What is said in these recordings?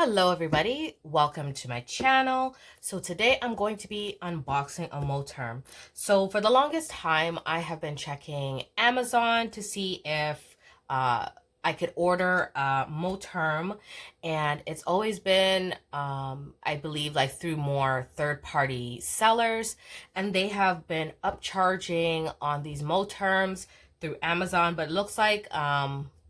Hello everybody, welcome to my channel. So today I'm going to be unboxing a Moterm. So for the longest time I have been checking Amazon to see if I could order a Moterm, and it's always been I believe like through more third-party sellers, and they have been upcharging on these Moterms through Amazon, but it looks like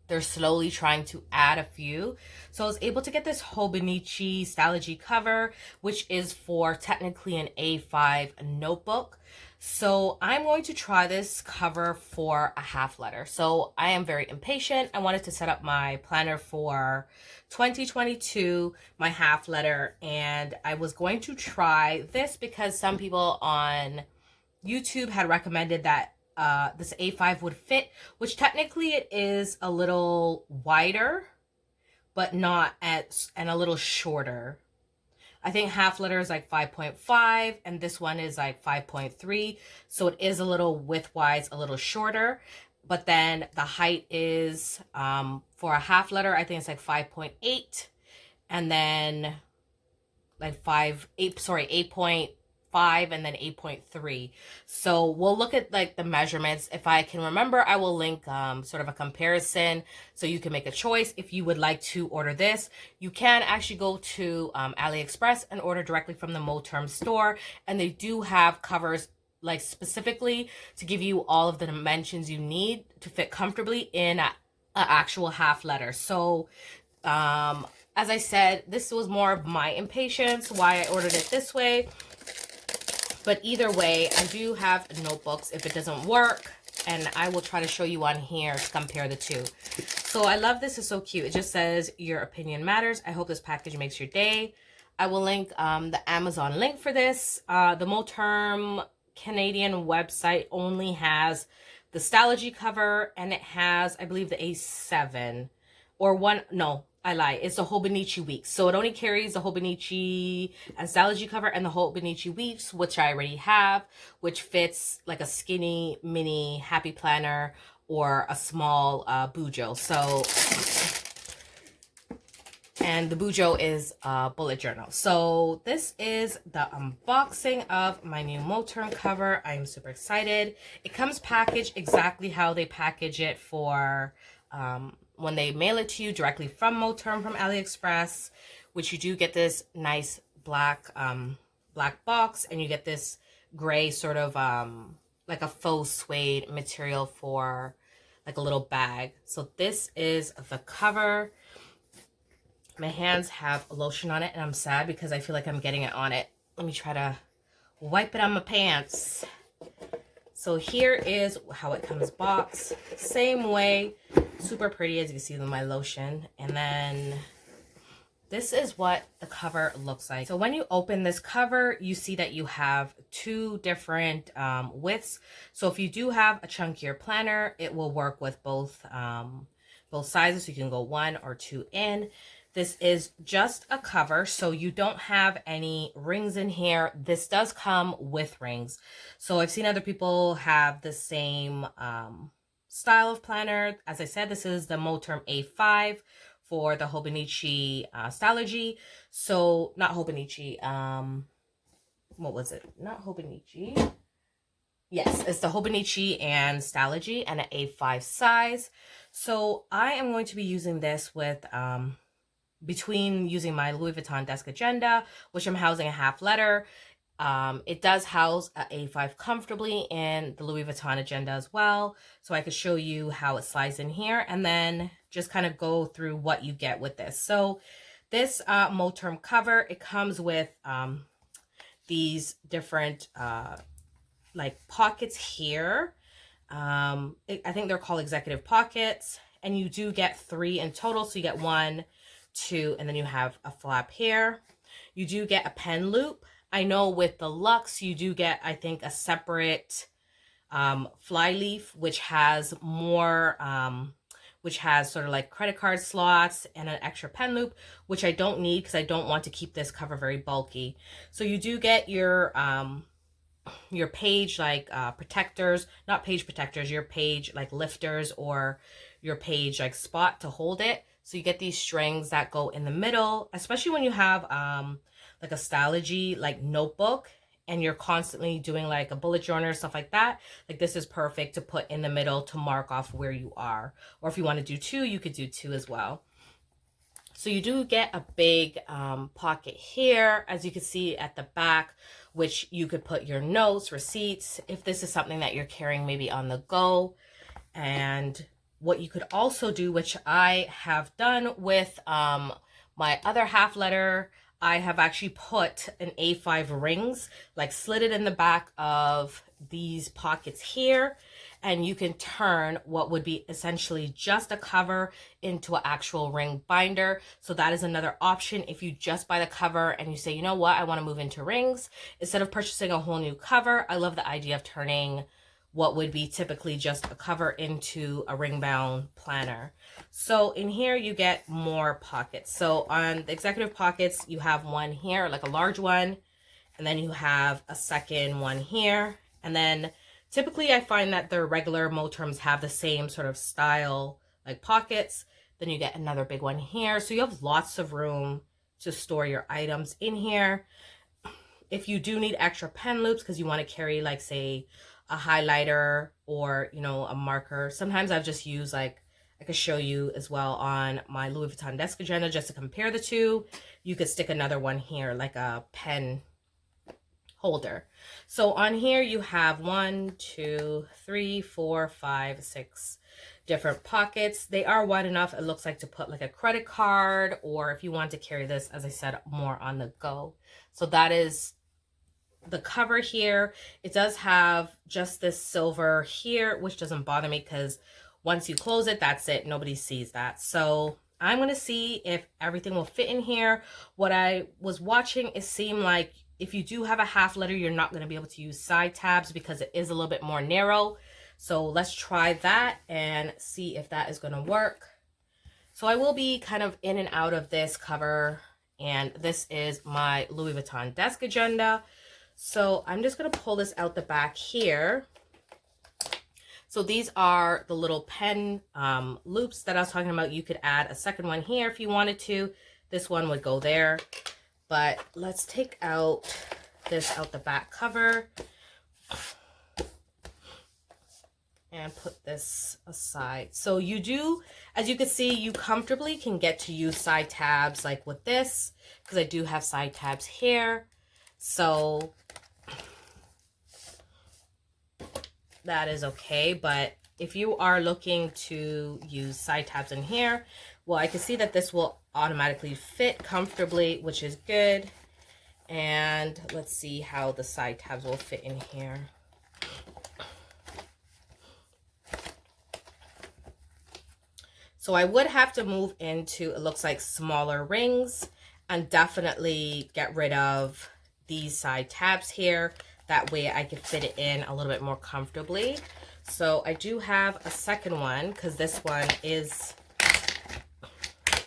they're slowly trying to add a few. So I was able to get this Hobonichi Stalogy cover, which is for technically an A5 notebook. So I'm going to try this cover for a half letter. So I am very impatient. I wanted to set up my planner for 2022, my half letter, and I was going to try this because some people on YouTube had recommended that this A5 would fit, which technically it is a little wider, but not and a little shorter. I think half letter is like 5.5 and this one is like 5.3. So it is a little width-wise a little shorter. But then the height is, for a half letter, I think it's like 5.8. And then like 8.5 and then 8.3. So we'll look at like the measurements. If I can remember, I will link sort of a comparison so you can make a choice. If you would like to order this, you can actually go to AliExpress and order directly from the Moterm store, and they do have covers like specifically to give you all of the dimensions you need to fit comfortably in a actual half letter. So as I said, this was more of my impatience why I ordered it this way. But either way, I do have notebooks if it doesn't work, and I will try to show you on here to compare the two. So I love this. It's so cute. It just says, "Your opinion matters. I hope this package makes your day." I will link the Amazon link for this. The Moterm Canadian website only has the Stalogy cover, and it has, I believe, the A7 or one. No, I lie. It's the Hobonichi Weeks. So it only carries the Hobonichi and Stalogy cover and the Hobonichi Weeks, which I already have, which fits like a skinny mini happy planner or a small bujo. So, and the bujo is a bullet journal. So this is the unboxing of my new Moterm cover. I am super excited. It comes packaged exactly how they package it for when they mail it to you directly from Moterm from AliExpress, which you do get this nice black black box, and you get this gray sort of like a faux suede material for like a little bag. So this is the cover. My hands have lotion on it, and I'm sad because I feel like I'm getting it on it. Let me try to wipe it on my pants. So here is how it comes boxed. Same way, super pretty as you can see with my lotion. And then this is what the cover looks like. So when you open this cover, you see that you have two different widths. So if you do have a chunkier planner, it will work with both sizes. So you can go 1 or 2 in. This is just a cover, so you don't have any rings in here. This does come with rings. So I've seen other people have the same style of planner. As I said, this is the Moterm A5 for the Hobonichi Stalogy. So, not Hobonichi, what was it? Not Hobonichi. Yes, it's the Hobonichi and Stalogy and an A5 size. So I am going to be using this with between using my Louis Vuitton desk agenda, which I'm housing a half letter. It does house a A5 comfortably in the Louis Vuitton agenda as well. So I could show you how it slides in here and then just kind of go through what you get with this. So this Moterm cover, it comes with these different like pockets here. I think they're called executive pockets, and you do get 3 in total. So you get 1, 2, and then you have a flap here. You do get a pen loop. I know with the Luxe, you do get, I think, a separate fly leaf, which has more, which has sort of like credit card slots and an extra pen loop, which I don't need because I don't want to keep this cover very bulky. So you do get your page like protectors, not page protectors, your page like lifters or your page like spot to hold it. So you get these strings that go in the middle, especially when you have like a Stalogy like notebook and you're constantly doing like a bullet journal or stuff like that. Like this is perfect to put in the middle to mark off where you are. Or if you want to do two, you could do two as well. So you do get a big pocket here, as you can see at the back, which you could put your notes, receipts, if this is something that you're carrying maybe on the go. And what you could also do, which I have done with my other half letter, I have actually put an A5 rings, like slid it in the back of these pockets here, and you can turn what would be essentially just a cover into an actual ring binder. So that is another option. If you just buy the cover and you say, you know what, I want to move into rings, instead of purchasing a whole new cover, I love the idea of turning what would be typically just a cover into a ring bound planner. So in here you get more pockets. So on the executive pockets, you have one here, like a large one, and then you have a second one here. And then typically I find that their regular Moterms have the same sort of style, like pockets. Then you get another big one here. So you have lots of room to store your items in here. If you do need extra pen loops because you want to carry, like, say, a highlighter or, you know, a marker. Sometimes I've just used, like, I could show you as well on my Louis Vuitton desk agenda just to compare the two. You could stick another one here, like a pen holder. So on here you have 1, 2, 3, 4, 5, 6 different pockets. They are wide enough, it looks like, to put like a credit card, or if you want to carry this, as I said, more on the go. So that is the cover here. It does have just this silver here, which doesn't bother me because once you close it, that's it. Nobody sees that. So I'm going to see if everything will fit in here. What I was watching, it seemed like if you do have a half letter, you're not going to be able to use side tabs because it is a little bit more narrow. So let's try that and see if that is going to work. So I will be kind of in and out of this cover, and this is my Louis Vuitton desk agenda. So I'm just going to pull this out the back here. So these are the little pen loops that I was talking about. You could add a second one here if you wanted to. This one would go there. But let's take out this out the back cover and put this aside. So you do, as you can see, you comfortably can get to use side tabs like with this, because I do have side tabs here. So that is okay. But if you are looking to use side tabs in here, well, I can see that this will automatically fit comfortably, which is good. And let's see how the side tabs will fit in here. So I would have to move into, it looks like, smaller rings, and definitely get rid of these side tabs here. That way I can fit it in a little bit more comfortably. So I do have a second one, because this one is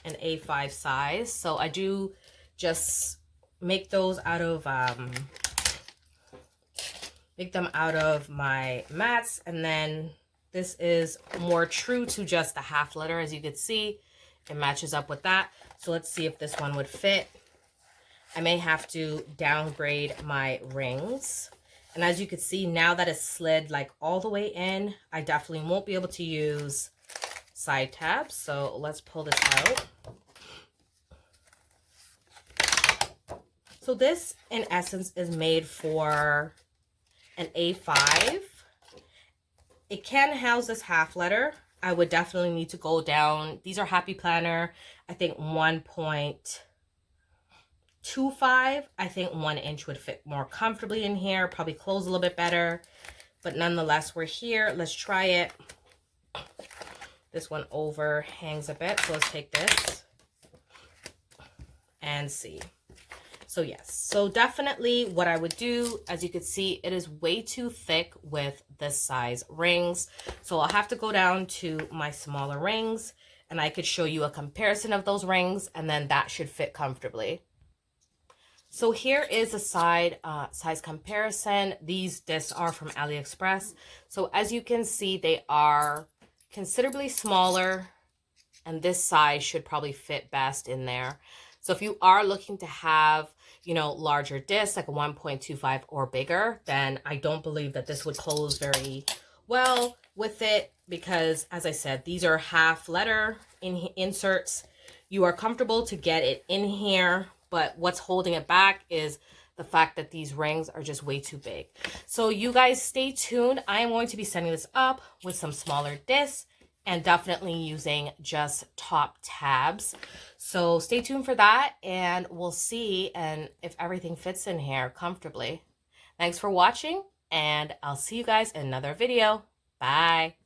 an A5 size. So I do just make those out of, make them out of my mats. And then this is more true to just the half letter. As you can see, it matches up with that. So let's see if this one would fit. I may have to downgrade my rings. And as you can see, now that it's slid like all the way in, I definitely won't be able to use side tabs. So let's pull this out. So this, in essence, is made for an A5. It can house this half letter. I would definitely need to go down. These are Happy Planner, I think 1.25. I think 1 inch would fit more comfortably in here, probably close a little bit better. But nonetheless, we're here. Let's try it. This one overhangs a bit, so let's take this and see. So yes, so definitely what I would do, as you can see, it is way too thick with this size rings. So I'll have to go down to my smaller rings, and I could show you a comparison of those rings, and then that should fit comfortably. So here is a size comparison. These discs are from AliExpress. So as you can see, they are considerably smaller and this size should probably fit best in there. So if you are looking to have, larger discs, like a 1.25 or bigger, then I don't believe that this would close very well with it, because as I said, these are half letter inserts. You are comfortable to get it in here, but what's holding it back is the fact that these rings are just way too big. So you guys stay tuned. I am going to be setting this up with some smaller discs and definitely using just top tabs. So stay tuned for that, and we'll see and if everything fits in here comfortably. Thanks for watching, and I'll see you guys in another video. Bye.